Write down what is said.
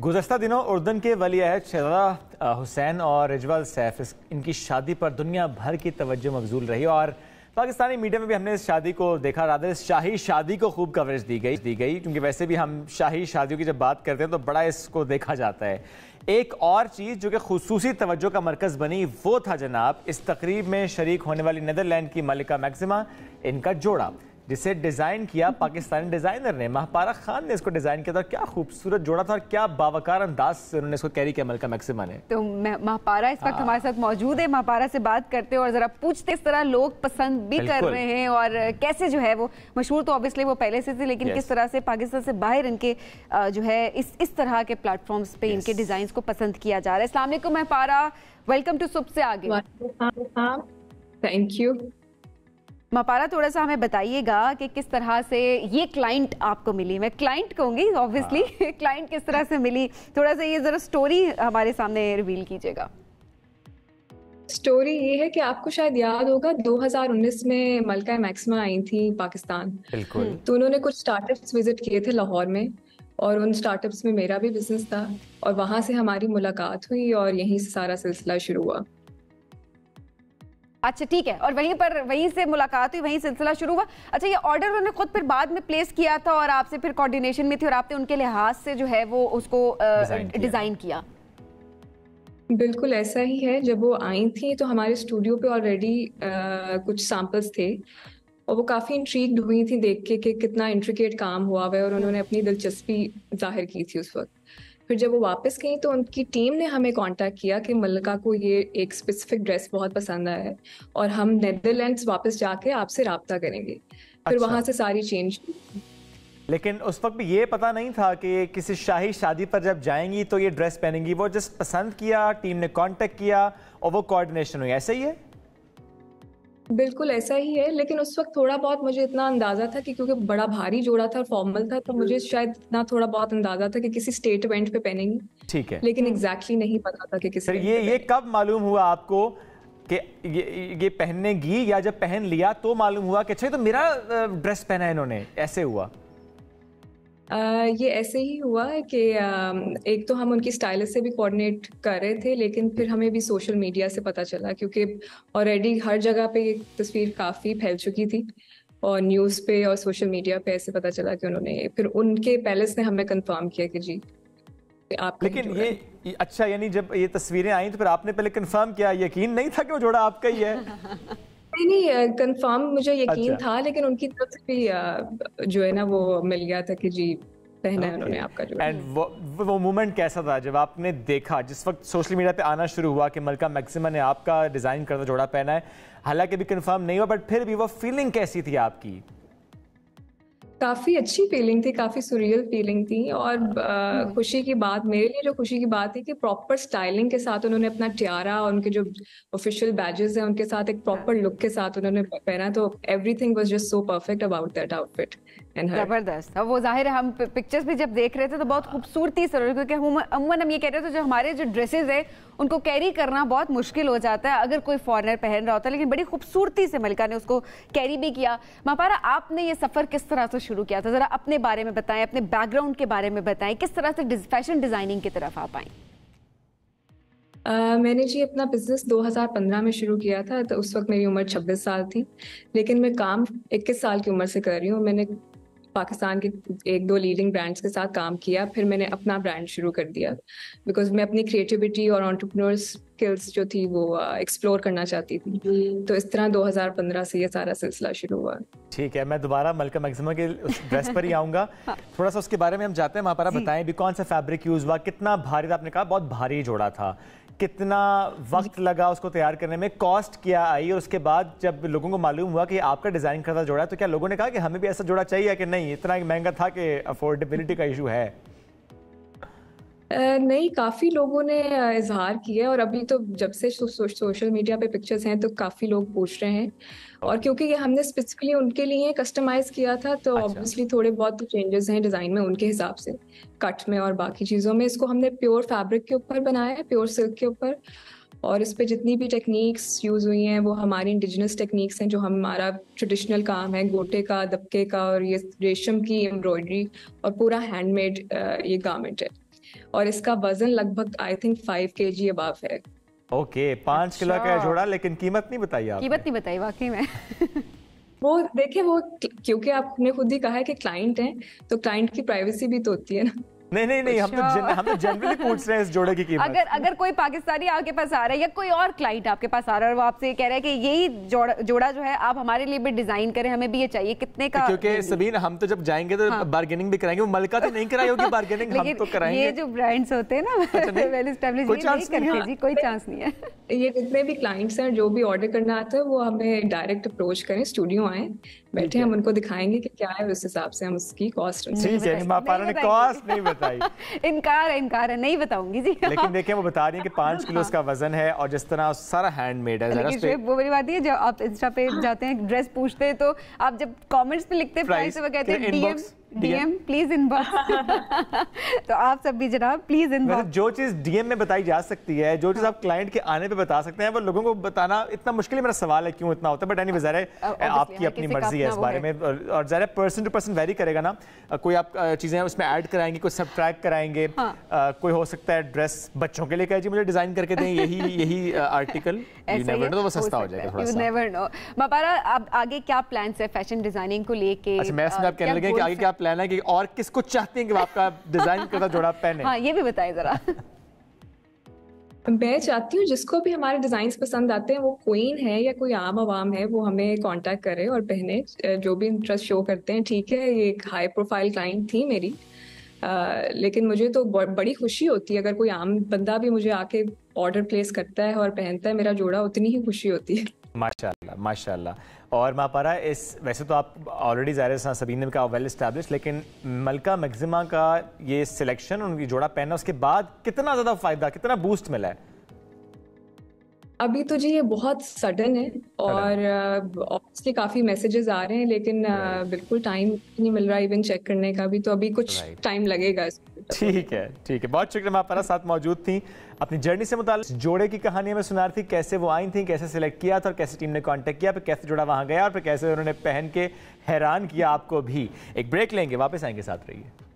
गुज़श्ता दिनों उर्दन के वली अहद शहज़ादा हुसैन और रिजवाल सैफ इनकी शादी पर दुनिया भर की तवज्जो मबजूल रही और पाकिस्तानी मीडिया में भी हमने इस शादी को देखा। रादर इस शाही शादी को खूब कवरेज दी गई क्योंकि वैसे भी हम शाही शादियों की जब बात करते हैं तो बड़ा इसको देखा जाता है। एक और चीज़ जो कि खुसूसी तवज्जो का मरकज़ बनी वो था जनाब इस तकरीब में शरीक होने वाली नीदरलैंड की मलिका मैक्सिमा, इनका जोड़ा जिसे डिज़ाइन किया पाकिस्तानी डिज़ाइनर ने। महापारा खान ने इसको डिज़ाइन किया था। क्या खूबसूरत जोड़ा था और क्या बावकार अंदाज से उन्होंने इसको कैरी किया मलिका मैक्सिमा ने। तो महापारा इस वक्त हमारे साथ मौजूद है। महापारा से बात करते हैं और ज़रा पूछते इस तरह लोग पसंद भी कर रहे हैं और कैसे जो है वो मशहूर तो ऑब्वियसली वो पहले से थे, लेकिन किस तरह से पाकिस्तान से बाहर इनके जो है इस तरह के प्लेटफॉर्म्स पे इनके डिज़ाइन को पसंद किया जा रहा है। अस्सलाम वालेकुम महापारा, वेलकम टू सुबह से आगे। Thank you. महापारा, थोड़ा सा हमें बताइएगा कि किस तरह से ये क्लाइंट आपको मिली। मैं क्लाइंट कहूँगी ऑब्वियसली, क्लाइंट किस तरह से मिली, थोड़ा सा ये ज़रा स्टोरी हमारे सामने रिवील कीजिएगा। स्टोरी ये है कि आपको शायद याद होगा 2019 में मलिका मैक्सिमा आई थी पाकिस्तान। बिल्कुल। तो उन्होंने कुछ स्टार्टअप्स विजिट किए थे लाहौर में और उन स्टार्टअप्स में मेरा भी बिजनेस था और वहाँ से हमारी मुलाकात हुई और यहीं से सारा सिलसिला शुरू हुआ। अच्छा ठीक है, और वहीं से मुलाकात हुई, वहीं सिलसिला शुरू हुआ। अच्छा, ये ऑर्डर उन्होंने खुद फिर बाद में प्लेस किया था और आपसे फिर कोऑर्डिनेशन में थी और आपने उनके लिहाज से जो है वो उसको डिज़ाइन किया। बिल्कुल ऐसा ही है। जब वो आई थी तो हमारे स्टूडियो पे ऑलरेडी कुछ सैंपल्स थे और वो काफ़ी इंट्रीग्ड हुई थी देख के कि कितना इंट्रिकेट काम हुआ हुआ है और उन्होंने अपनी दिलचस्पी जाहिर की थी उस वक्त। फिर जब वो वापस गई तो उनकी टीम ने हमें कांटेक्ट किया कि मलिका को ये एक स्पेसिफिक ड्रेस बहुत पसंद आया है और हम नेदरलैंड्स वापस जाके आपसे राब्ता करेंगे। फिर वहाँ से सारी चेंज। लेकिन उस वक्त भी ये पता नहीं था कि किसी शाही शादी पर जब जाएंगी तो ये ड्रेस पहनेंगी। वो जस्ट पसंद किया, टीम ने कांटेक्ट किया और वो कोऑर्डिनेशन हुई, ऐसे ही है? बिल्कुल ऐसा ही है, लेकिन उस वक्त थोड़ा बहुत मुझे इतना अंदाजा था कि क्योंकि बड़ा भारी जोड़ा था, फॉर्मल था, तो मुझे शायद इतना थोड़ा बहुत अंदाजा था कि किसी स्टेट इवेंट पे पहनेंगी। ठीक है, लेकिन एग्जैक्टली नहीं पता था कि किसी। ये कब मालूम हुआ आपको कि ये पहनेगी, या जब पहन लिया तो मालूम हुआ कि अच्छा तो मेरा ड्रेस पहना है इन्होंने, ऐसे हुआ? ये ऐसे ही हुआ है कि एक तो हम उनकी स्टाइलिस्ट से भी कोऑर्डिनेट कर रहे थे, लेकिन फिर हमें भी सोशल मीडिया से पता चला क्योंकि ऑलरेडी हर जगह पे ये तस्वीर काफ़ी फैल चुकी थी और न्यूज़ पे और सोशल मीडिया पे ऐसे पता चला कि उन्होंने, फिर उनके पैलेस ने हमें कंफर्म किया कि जी आप। लेकिन ये अच्छा, यानी जब ये तस्वीरें आई तो फिर आपने पहले कंफर्म किया, यकीन नहीं था कि वो जोड़ा आपका ही है? नहीं, कंफर्म मुझे यकीन था, लेकिन उनकी तरफ से भी जो है ना वो मिल गया था कि जी पहना है उन्होंने आपका जोड़ा। एंड वो मोमेंट कैसा था जब आपने देखा, जिस वक्त सोशल मीडिया पे आना शुरू हुआ कि मलिका मैक्सिमा ने आपका डिज़ाइन करता जोड़ा पहना है? हालांकि भी कंफर्म नहीं हुआ, बट फिर भी वो फीलिंग कैसी थी आपकी? काफ़ी अच्छी फीलिंग थी, काफ़ी सुरियल फीलिंग थी और खुशी की बात, मेरे लिए जो खुशी की बात थी कि प्रॉपर स्टाइलिंग के साथ उन्होंने अपना टियारा और उनके जो ऑफिशियल बैजेस हैं उनके साथ एक प्रॉपर लुक के साथ उन्होंने पहना, तो everything was just so perfect about that outfit and her. जबरदस्त। अब वो जाहिर है हम पिक्चर्स भी जब देख रहे थे तो बहुत खूबसूरती से, क्योंकि अमूमन हम ये कह रहे थे जो हमारे जो ड्रेसेस है उनको कैरी करना बहुत मुश्किल हो जाता है अगर कोई फॉरेनर पहन रहा होता है, लेकिन बड़ी खूबसूरती से मलिका ने उसको कैरी भी किया। महापारा, आपने ये सफ़र किस तरह से शुरू किया था? ज़रा अपने बारे में बताएं, अपने बैकग्राउंड के बारे में बताएं, किस तरह से फैशन डिज़ाइनिंग की तरफ आप आए? मैंने जी अपना बिजनेस 2015 में शुरू किया था, तो उस वक्त मेरी उम्र 26 साल थी, लेकिन मैं काम 21 साल की उम्र से कर रही हूँ। मैंने पाकिस्तान के एक दो लीडिंग ब्रांड्स के साथ काम किया, फिर मैंने अपना ब्रांड शुरू कर दिया बिकॉज मैं अपनी क्रिएटिविटी और एंटरप्रेन्योर स्किल्स जो थी वो एक्सप्लोर करना चाहती थी। तो इस तरह 2015 से ये सारा सिलसिला शुरू हुआ। ठीक है, मैं दोबारा मलिका मैक्सिमा के उस ड्रेस पर ही आऊँगा। थोड़ा सा उसके बारे में हम जाते हैं। महापारा बताएं भी कौन सा फैब्रिक यूज़ हुआ, कितना भारी था? आपने कहा बहुत भारी जोड़ा था, कितना वक्त लगा उसको तैयार करने में, कॉस्ट क्या आई, और उसके बाद जब लोगों को मालूम हुआ कि आपका डिज़ाइन करता जोड़ा है तो क्या लोगों ने कहा कि हमें भी ऐसा जोड़ा चाहिए कि नहीं, इतना महंगा था कि अफोर्डेबिलिटी का इशू है? नहीं, काफ़ी लोगों ने इजहार किया और अभी तो जब से सोशल मीडिया पे पिक्चर्स हैं तो काफ़ी लोग पूछ रहे हैं और क्योंकि ये हमने स्पेसिफिकली उनके लिए कस्टमाइज किया था तो ऑब्वियसली थोड़े बहुत तो चेंजेस हैं डिज़ाइन में उनके हिसाब से, कट में और बाकी चीज़ों में। इसको हमने प्योर फैब्रिक के ऊपर बनाया है, प्योर सिल्क के ऊपर, और इस पे जितनी भी टेक्निक्स यूज़ हुई हैं वो हमारी इंडिजिनस टेक्निक्स हैं, जो हमारा ट्रेडिशनल काम है, गोटे का, दबके का, और ये रेशम की एम्ब्रॉयडरी और पूरा हैंडमेड ये गारमेंट है। और इसका वजन लगभग आई थिंक 5 kg अबव है। ओके, 5 किलो का जोड़ा, लेकिन कीमत नहीं बताई आपने। कीमत नहीं बताई वाकई में। वो देखिए, वो क्योंकि आपने खुद ही कहा है कि क्लाइंट हैं, तो क्लाइंट की प्राइवेसी भी तो होती है ना। नहीं, हम तो जनरली पूछ रहे हैं इस जोड़े की कीमत। अगर कोई पाकिस्तानी आपके पास आ रहा है या कोई और क्लाइंट आपके पास आ रहा है और वो आपसे कह रहा है कि यही जोड़ा जो है आप हमारे लिए भी डिजाइन करें, हमें भी ये चाहिए, कितने का? क्योंकि सबीन, हम तो जब जाएंगे तो बार्गेनिंग भी कराएंगे। वो मलका तो नहीं कराई होगी बार्गेनिंग, हम तो कराएंगे। ये जो ब्रांड्स होते हैं ना वेल एस्टैब्लिश्ड, कोई चांस नहीं है जी, कोई चांस नहीं है। ये जितने भी क्लाइंट्स हैं जो भी ऑर्डर करना आता है वो हमें डायरेक्ट अप्रोच करें, स्टूडियो आए, बैठे, हम उनको दिखाएंगे कि क्या है, उस हिसाब से हम उसकी कॉस्ट। ठीक है, मापारा ने कॉस्ट नहीं बताई। इनकार है, नहीं बताऊंगी जी। लेकिन देखिए, वो बता रही है कि 5 किलो उसका वजन है और जिस तरह सारा हैंडमेड है। वो वाली बात है, जब आप इंस्टा पे जाते हैं, ड्रेस पूछते हैं, तो आप जब कमेंट्स में लिखते हैं प्राइस, वो कहते हैं डीएम प्लीज इनबॉक्स। तो आप सब भी जनाब प्लीज इनबॉक्स। जो चीज डीएम में बताई जा सकती है, जो चीज आप क्लाइंट के आने पे बता सकते हैं, वो लोगों को बताना इतना मुश्किल है। मेरा सवाल है क्यों इतना होता है, बट एनी ज़ाहिर है आपकी अपनी मर्जी है इस बारे में, और ज़ाहिर है पर्सन टू पर्सन वेरी करेगा ना। कोई आप चीजें उसमें ऐड कराएंगे, कोई सब्ट्रैक्ट कराएंगे, कोई हो सकता है ड्रेस बच्चों के लिए कहे जी मुझे डिजाइन करके दें यही आर्टिकल, यू नेवर नो, तो वो सस्ता हो जाएगा थोड़ा सा। You never know. मापारा, अब आगे क्या प्लान्स है फैशन डिजाइनिंग को लेके? अच्छा, मैं इसमें आप कहने लगे कि आगे क्या प्लान है, कि और किसको चाहते हैं कि आपका डिजाइन करता जोड़ा पहने? हाँ, ये भी बताएं जरा। मैं चाहती हूँ जिसको भी हमारे डिजाइन पसंद आते हैं, वो क्वीन है या कोई आम आवाम है, वो हमें कांटेक्ट करे और पहने, जो भी इंटरेस्ट शो करते हैं। ठीक है, ये एक हाई प्रोफाइल क्लाइंट थी मेरी, लेकिन मुझे तो बड़ी खुशी होती है अगर कोई आम बंदा भी मुझे आके ऑर्डर प्लेस करता है और पहनता है मेरा जोड़ा, उतनी ही खुशी होती है। माशाल्लाह, माशाल्लाह। और मापारा, इस वैसे तो आप ऑलरेडी ज़ाहिर है सबीन ने कहा वेल एस्टैब्लिश, लेकिन मलका मैक्सिमा का ये सिलेक्शन, उनकी जोड़ा पहनना, उसके बाद कितना ज़्यादा फ़ायदा, कितना बूस्ट मिला है? अभी तो जी ये बहुत सडन है और ऑब्वियसली काफ़ी मैसेजेस आ रहे हैं, लेकिन बिल्कुल टाइम नहीं मिल रहा इवन चेक करने का भी, तो अभी कुछ टाइम लगेगा। ठीक है, ठीक है, बहुत शुक्रिया। मापारा साथ मौजूद थी, अपनी जर्नी से मुताल्लिक जोड़े की कहानी में सुना रही थी, कैसे वो आई थी, कैसे सिलेक्ट किया था और कैसे टीम ने कांटेक्ट किया, फिर कैसे जोड़ा वहां गया और फिर कैसे उन्होंने पहन के हैरान किया आपको भी। एक ब्रेक लेंगे, वापस आएंगे, साथ रहिए।